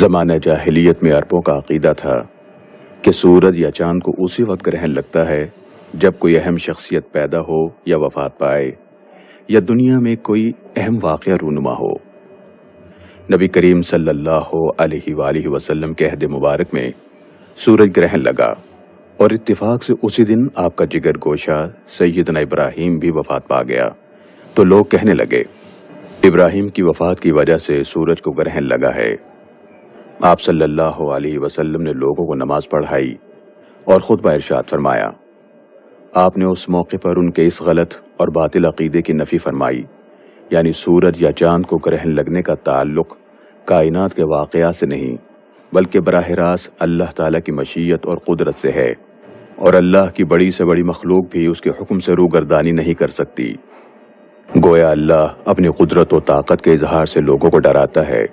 زمانہ جاہلیت میں عربوں کا عقیدہ تھا کہ سورج یا چاند کو اسی وقت گرہن لگتا ہے جب کوئی اہم شخصیت پیدا ہو یا وفات پائے یا دنیا میں کوئی اہم واقعہ رونما ہو۔ نبی کریم صلی اللہ علیہ وآلہ وسلم کے عہد مبارک میں سورج گرہن لگا اور اتفاق سے اسی دن آپ کا جگر گوشہ سیدنا ابراہیم بھی وفات پا گیا، تو لوگ کہنے لگے ابراہیم کی وفات کی وجہ سے سورج کو گرہن لگا ہے۔ آپ صلی اللہ علیہ وسلم نے لوگوں کو نماز پڑھائی اور خطبہ ارشاد فرمایا۔ آپ نے اس موقع پر ان کے اس غلط اور باطل عقیدے کی نفی فرمائی، یعنی سورج یا چاند کو گرہن لگنے کا تعلق کائنات کے واقعات سے نہیں بلکہ براہ راست اللہ تعالیٰ کی مشیت اور قدرت سے ہے، اور اللہ کی بڑی سے بڑی مخلوق بھی اس کے حکم سے روگردانی نہیں کر سکتی۔ گویا اللہ اپنی قدرت و طاقت کے اظہار سے لوگوں کو ڈراتا ہے،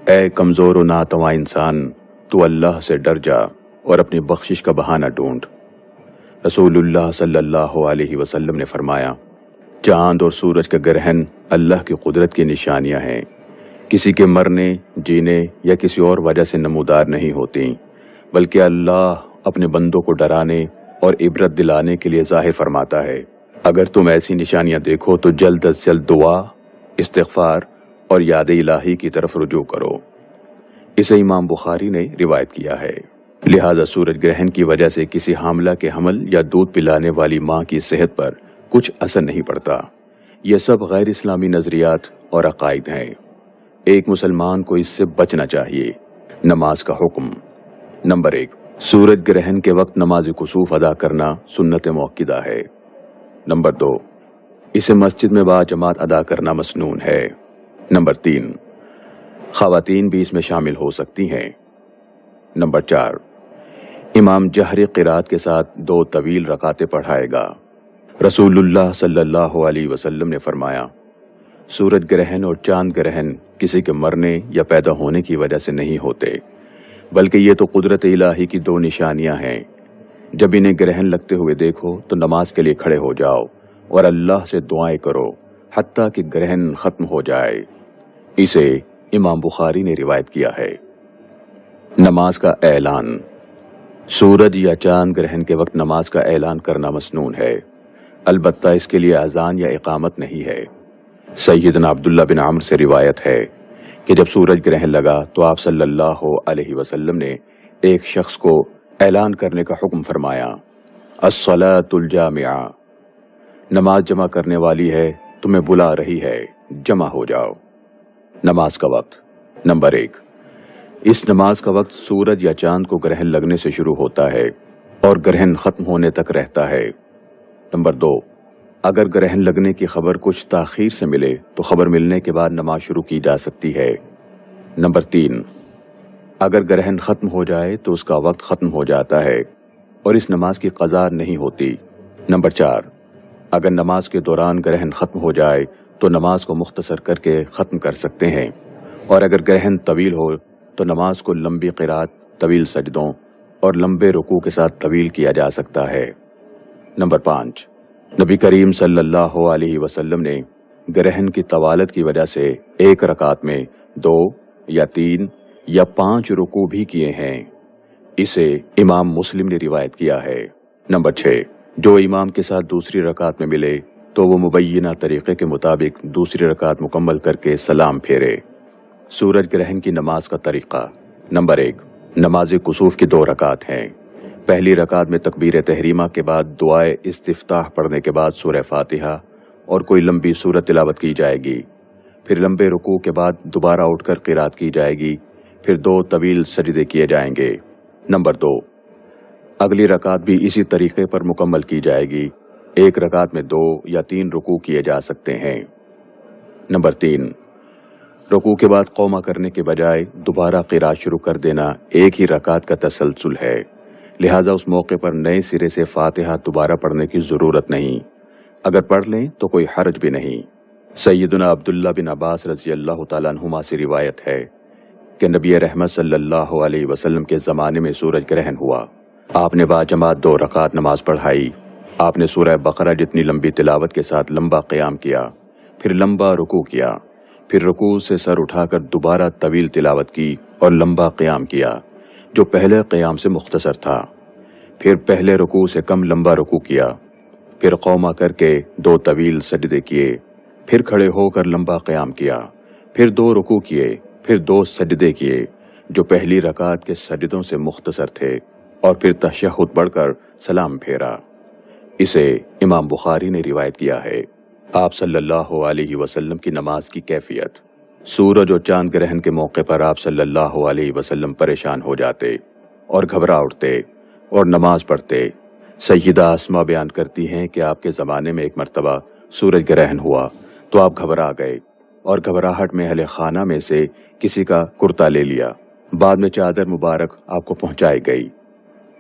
اے کمزور و ناتواں انسان، تو اللہ سے ڈر جا اور اپنی بخشش کا بہانہ ڈھونڈ۔ رسول اللہ صلی اللہ علیہ وسلم نے فرمایا، چاند اور سورج کا گرہن اللہ کی قدرت کی نشانیاں ہیں، کسی کے مرنے، جینے یا کسی اور وجہ سے نمودار نہیں ہوتی، بلکہ اللہ اپنے بندوں کو ڈرانے اور عبرت دلانے کے لیے ظاہر فرماتا ہے۔ اگر تم ایسی نشانیاں دیکھو تو جلد از جلد دعا، استغفار اور یاد الہی کی طرف رجوع کرو۔ اسے امام بخاری نے روایت کیا ہے۔ لہذا سورج گرہن کی وجہ سے کسی حاملہ کے حمل یا دودھ پلانے والی ماں کی صحت پر کچھ اثر نہیں پڑتا۔ یہ سب غیر اسلامی نظریات اور عقائد ہیں۔ ایک مسلمان کو اس سے بچنا چاہیے۔ نماز کا حکم۔ نمبر 1، سورج گرہن کے وقت نماز کسوف ادا کرنا سنت موقدہ ہے۔ نمبر 2، اسے مسجد میں باجماعت ادا کرنا مسنون ہے۔ نمبر 3، خواتین بھی اس میں شامل ہو سکتی ہیں۔ نمبر 4، امام جہری قرات کے ساتھ 2 طویل رکعتیں پڑھائے گا۔ رسول اللہ صلی اللہ علیہ وسلم نے فرمایا، سورج گرہن اور چاند گرہن کسی کے مرنے یا پیدا ہونے کی وجہ سے نہیں ہوتے، بلکہ یہ تو قدرت الہی کی 2 نشانیاں ہیں۔ جب انہیں گرہن لگتے ہوئے دیکھو تو نماز کے لیے کھڑے ہو جاؤ اور اللہ سے دعائیں کرو حتیٰ کہ گرہن ختم ہو جائے۔ اسے امام بخاری نے روایت کیا ہے۔ نماز کا اعلان۔ سورج یا چاند گرہن کے وقت نماز کا اعلان کرنا مسنون ہے، البتہ اس کے لیے اذان یا اقامت نہیں ہے۔ سیدنا عبداللہ بن عمرو سے روایت ہے کہ جب سورج گرہن لگا تو آپ صلی اللہ علیہ وسلم نے ایک شخص کو اعلان کرنے کا حکم فرمایا، الصلاۃ الجامعہ، نماز جمع کرنے والی ہے، تمہیں بلا رہی ہے، جمع ہو جاؤ۔ نماز کا وقت۔ نمبر 1، اس نماز کا وقت سورج یا چاند کو گرہن لگنے سے شروع ہوتا ہے اور گرہن ختم ہونے تک رہتا ہے۔ نمبر 2، اگر گرہن لگنے کی خبر کچھ تاخیر سے ملے تو خبر ملنے کے بعد نماز شروع کی جا سکتی ہے۔ نمبر 3، اگر گرہن ختم ہو جائے تو اس کا وقت ختم ہو جاتا ہے اور اس نماز کی قضا نہیں ہوتی۔ نمبر 4، اگر نماز کے دوران گرہن ختم ہو جائے تو نماز کو مختصر کر کے ختم کر سکتے ہیں، اور اگر گرہن طویل ہو تو نماز کو لمبی قرات، طویل سجدوں اور لمبے رکوع کے ساتھ طویل کیا جا سکتا ہے۔ نمبر 5، نبی کریم صلی اللہ علیہ وسلم نے گرہن کی طوالت کی وجہ سے ایک رکعت میں 2 یا 3 یا 5 رکوع بھی کیے ہیں۔ اسے امام مسلم نے روایت کیا ہے۔ نمبر 6، جو امام کے ساتھ دوسری رکعت میں ملے تو وہ مبینہ طریقے کے مطابق دوسری رکعت مکمل کر کے سلام پھیرے۔ سورج گرہن کی نماز کا طریقہ۔ نمبر 1، نماز کسوف کی 2 رکعت ہیں۔ پہلی رکعت میں تکبیر تحریمہ کے بعد دعائے استفتاح پڑھنے کے بعد سورہ فاتحہ اور کوئی لمبی سورت تلاوت کی جائے گی، پھر لمبے رکوع کے بعد دوبارہ اٹھ کر قرات کی جائے گی، پھر 2 طویل سجدے کیے جائیں گے۔ نمبر 2، اگلی رکعت بھی اسی طریقے پر مکمل کی جائے گی، ایک رکعت میں 2 یا 3 رکوع کیے جا سکتے ہیں۔ نمبر 3، رکوع کے بعد قومہ کرنے کے بجائے دوبارہ قرات شروع کر دینا ایک ہی رکعت کا تسلسل ہے، لہذا اس موقع پر نئے سرے سے فاتحہ دوبارہ پڑھنے کی ضرورت نہیں، اگر پڑھ لیں تو کوئی حرج بھی نہیں۔ سیدنا عبداللہ بن عباس رضی اللہ تعالیٰ عنہما سے روایت ہے کہ نبی رحمت صلی اللہ علیہ وسلم کے زمانے میں سورج گرہن ہوا، آپ نے باجماعت 2 رکعت نماز پڑھائی، آپ نے سورہ بقرہ جتنی لمبی تلاوت کے ساتھ لمبا قیام کیا، پھر لمبا رکوع کیا، پھر رکوع سے سر اٹھا کر دوبارہ طویل تلاوت کی اور لمبا قیام کیا جو پہلے قیام سے مختصر تھا، پھر پہلے رکوع سے کم لمبا رکوع کیا، پھر قوما کر کے 2 طویل سجدے کیے، پھر کھڑے ہو کر لمبا قیام کیا، پھر 2 رکوع کیے، پھر 2 سجدے کیے جو پہلی رکعت کے سجدوں سے مختصر تھے، اور پھر تشہد پڑھ کر سلام پھیرا۔ اسے امام بخاری نے روایت کیا ہے۔ آپ صلی اللہ علیہ وسلم کی نماز کی کیفیت۔ سورج اور چاند گرہن کے موقع پر آپ صلی اللہ علیہ وسلم پریشان ہو جاتے اور گھبرا اٹھتے اور نماز پڑھتے۔ سیدہ اسما بیان کرتی ہیں کہ آپ کے زمانے میں ایک مرتبہ سورج گرہن ہوا تو آپ گھبرا گئے اور گھبراہٹ میں اہل خانہ میں سے کسی کا کرتا لے لیا۔ بعد میں چادر مبارک آپ کو پہنچائی گئی۔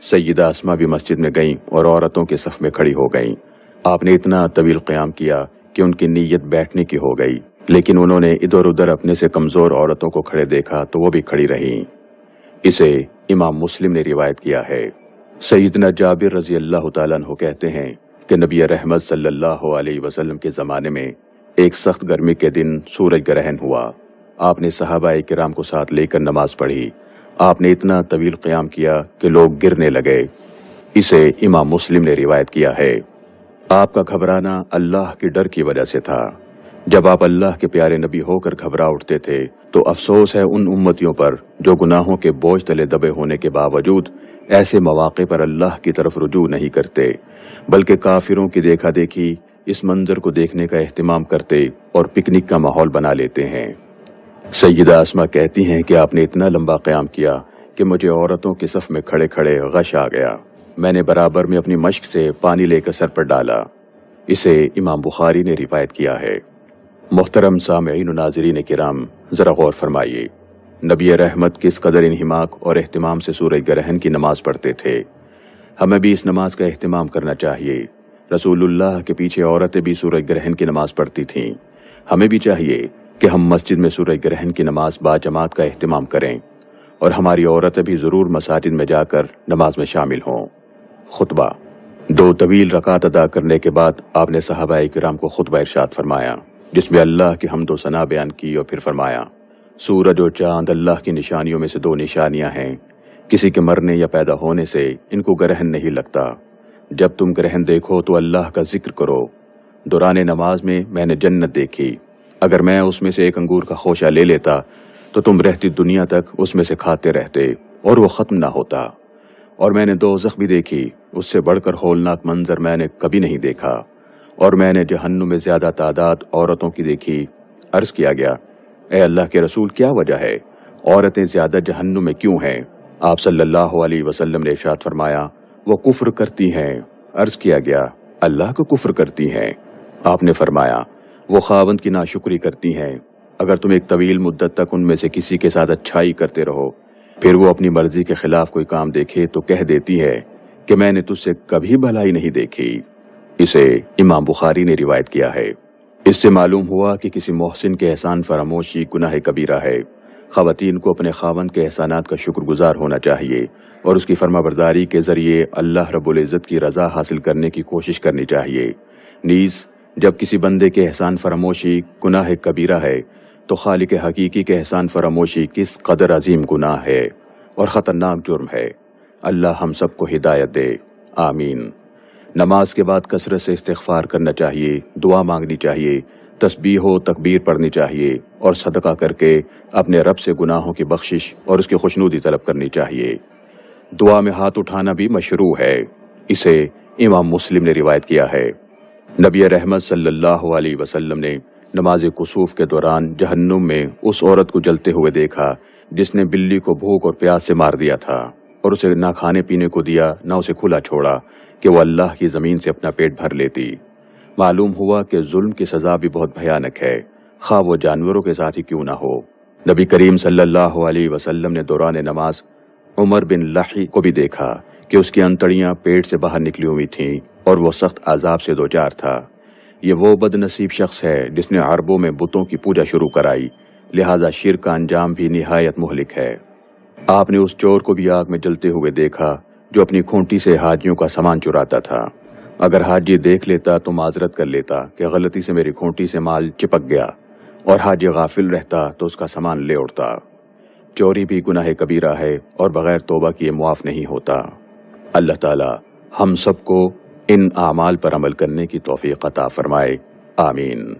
سیدہ اسما بھی مسجد میں گئیں اور عورتوں کے صف میں کھڑی ہو گئیں۔ آپ نے اتنا طویل قیام کیا کہ ان کی نیت بیٹھنے کی ہو گئی، لیکن انہوں نے ادھر ادھر اپنے سے کمزور عورتوں کو کھڑے دیکھا تو وہ بھی کھڑی رہیں۔ اسے امام مسلم نے روایت کیا ہے۔ سیدنا جابر رضی اللہ تعالیٰ عنہ کہتے ہیں کہ نبی رحمت صلی اللہ علیہ وسلم کے زمانے میں ایک سخت گرمی کے دن سورج گرہن ہوا۔ آپ نے صحابہ کرام کو ساتھ لے کر نماز پڑھی۔ آپ نے اتنا طویل قیام کیا کہ لوگ گرنے لگے۔ اسے امام مسلم نے روایت کیا ہے۔ آپ کا گھبرانا اللہ کی ڈر کی وجہ سے تھا۔ جب آپ اللہ کے پیارے نبی ہو کر گھبرا اٹھتے تھے تو افسوس ہے ان امتیوں پر جو گناہوں کے بوجھ تلے دبے ہونے کے باوجود ایسے مواقع پر اللہ کی طرف رجوع نہیں کرتے، بلکہ کافروں کی دیکھا دیکھی اس منظر کو دیکھنے کا اہتمام کرتے اور پکنک کا ماحول بنا لیتے ہیں۔ سیدہ اسما کہتی ہیں کہ آپ نے اتنا لمبا قیام کیا کہ مجھے عورتوں کے صف میں کھڑے کھڑے غش آ گیا۔ میں نے برابر میں اپنی مشق سے پانی لے کر سر پر ڈالا۔ اسے امام بخاری نے روایت کیا ہے۔ محترم سامعین و ناظرین کرام، ذرا غور فرمائیے، نبی رحمت کس قدر انہماک اور اہتمام سے سورج گرہن کی نماز پڑھتے تھے۔ ہمیں بھی اس نماز کا اہتمام کرنا چاہیے۔ رسول اللہ کے پیچھے عورتیں بھی سورج گرہن کی نماز پڑھتی تھیں۔ ہمیں بھی چاہیے کہ ہم مسجد میں سورج گرہن کی نماز باجماعت کا اہتمام کریں اور ہماری عورتیں بھی ضرور مساجد میں جا کر نماز میں شامل ہوں۔ خطبہ۔ 2 طویل رکعت ادا کرنے کے بعد آپ نے صحابہ کرام کو خطبہ ارشاد فرمایا، جس میں اللہ کی حمد و ثنا بیان کی اور پھر فرمایا، سورج اور چاند اللہ کی نشانیوں میں سے 2 نشانیاں ہیں، کسی کے مرنے یا پیدا ہونے سے ان کو گرہن نہیں لگتا۔ جب تم گرہن دیکھو تو اللہ کا ذکر کرو۔ دوران نماز میں نے جنت دیکھی، اگر میں اس میں سے ایک انگور کا خوشہ لے لیتا تو تم رہتی دنیا تک اس میں سے کھاتے رہتے اور وہ ختم نہ ہوتا۔ اور میں نے دوزخ بھی دیکھی، اس سے بڑھ کر ہولناک منظر میں نے کبھی نہیں دیکھا۔ اور میں نے جہنم میں زیادہ تعداد عورتوں کی دیکھی۔ عرض کیا گیا، اے اللہ کے رسول، کیا وجہ ہے؟ عورتیں زیادہ جہنم میں کیوں ہیں؟ آپ صلی اللہ علیہ وسلم نے ارشاد فرمایا، وہ کفر کرتی ہیں۔ عرض کیا گیا، اللہ کو کفر کرتی ہیں؟ آپ نے فرمایا، وہ خاوند کی ناشکری کرتی ہیں۔ اگر تم ایک طویل مدت تک ان میں سے کسی کے ساتھ اچھائی کرتے رہو، پھر وہ اپنی مرضی کے خلاف کوئی کام دیکھے تو کہہ دیتی ہے کہ میں نے تجھ سے کبھی بھلائی نہیں دیکھی۔ اسے امام بخاری نے روایت کیا ہے۔ اس سے معلوم ہوا کہ کسی محسن کے احسان فراموشی گناہ کبیرہ ہے۔ خواتین کو اپنے خاوند کے احسانات کا شکر گزار ہونا چاہیے اور اس کی فرما برداری کے ذریعے اللہ رب العزت کی رضا حاصل کرنے کی کوشش کرنی چاہیے۔ نیز جب کسی بندے کے احسان فراموشی گناہ کبیرہ ہے تو خالق حقیقی کے احسان فراموشی کس قدر عظیم گناہ ہے اور خطرناک جرم ہے۔ اللہ ہم سب کو ہدایت دے، آمین۔ نماز کے بعد کثرت سے استغفار کرنا چاہیے، دعا مانگنی چاہیے، تسبیح و تکبیر پڑھنی چاہیے اور صدقہ کر کے اپنے رب سے گناہوں کی بخشش اور اس کی خوشنودی طلب کرنی چاہیے۔ دعا میں ہاتھ اٹھانا بھی مشروع ہے۔ اسے امام مسلم نے روایت کیا ہے۔ نبی رحمت صلی اللہ علیہ وسلم نے نماز کسوف کے دوران جہنم میں اس عورت کو جلتے ہوئے دیکھا جس نے بلی کو بھوک اور پیاس سے مار دیا تھا اور اسے نہ کھانے پینے کو دیا نہ اسے کھلا چھوڑا کہ وہ اللہ کی زمین سے اپنا پیٹ بھر لیتی۔ معلوم ہوا کہ ظلم کی سزا بھی بہت بھیانک ہے، خواہ وہ جانوروں کے ساتھ ہی کیوں نہ ہو۔ نبی کریم صلی اللہ علیہ وسلم نے دوران نماز عمر بن لحی کو بھی دیکھا کہ اس کی انتڑیاں پیٹ سے باہر نکلی ہوئی تھیں اور وہ سخت عذاب سے دوچار تھا۔ یہ وہ بد نصیب شخص ہے جس نے عربوں میں بتوں کی پوجا شروع کرائی، لہذا شرک کا انجام بھی نہایت مہلک ہے۔ آپ نے اس چور کو بھی آگ میں جلتے ہوئے دیکھا جو اپنی کھونٹی سے حاجیوں کا سامان چراتا تھا۔ اگر حاجی دیکھ لیتا تو معذرت کر لیتا کہ غلطی سے میری کھونٹی سے مال چپک گیا، اور حاجی غافل رہتا تو اس کا سامان لے اڑتا۔ چوری بھی گناہ کبیرہ ہے اور بغیر توبہ کیے معاف نہیں ہوتا۔ اللہ تعالی ہم سب کو ان اعمال پر عمل کرنے کی توفیق عطا فرمائے، آمین۔